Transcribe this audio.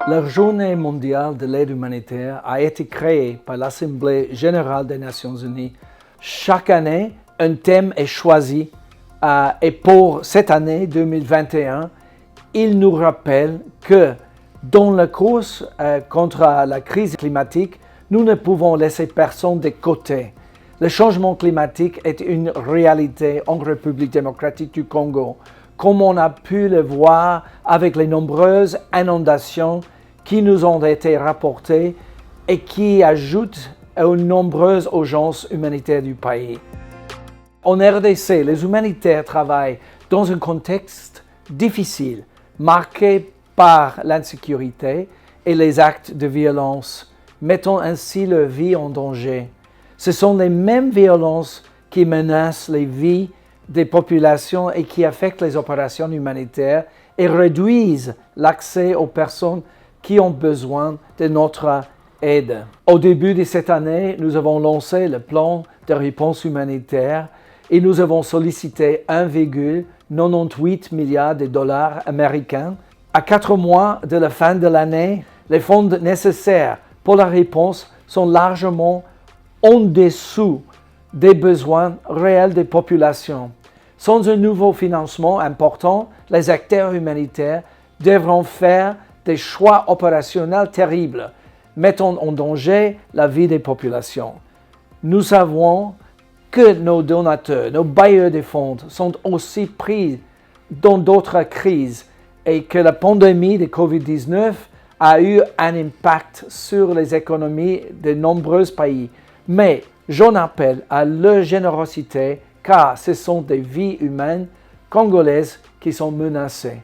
La Journée mondiale de l'aide humanitaire a été créée par l'Assemblée générale des Nations unies. Chaque année, un thème est choisi et pour cette année 2021, il nous rappelle que dans la course contre la crise climatique, nous ne pouvons laisser personne de côté. Le changement climatique est une réalité en République démocratique du Congo, comme on a pu le voir avec les nombreuses inondations qui nous ont été rapportées et qui ajoutent aux nombreuses urgences humanitaires du pays. En RDC, les humanitaires travaillent dans un contexte difficile, marqué par l'insécurité et les actes de violence, mettant ainsi leur vie en danger. Ce sont les mêmes violences qui menacent les vies des populations et qui affectent les opérations humanitaires et réduisent l'accès aux personnes qui ont besoin de notre aide. Au début de cette année, nous avons lancé le plan de réponse humanitaire et nous avons sollicité 1,98 milliard de dollars américains. À 4 mois de la fin de l'année, les fonds nécessaires pour la réponse sont largement en dessous des besoins réels des populations. Sans un nouveau financement important, les acteurs humanitaires devront faire des choix opérationnels terribles, mettant en danger la vie des populations. Nous savons que nos donateurs, nos bailleurs de fonds sont aussi pris dans d'autres crises et que la pandémie de COVID-19 a eu un impact sur les économies de nombreux pays. Mais j'en appelle à leur générosité car ce sont des vies humaines congolaises qui sont menacées.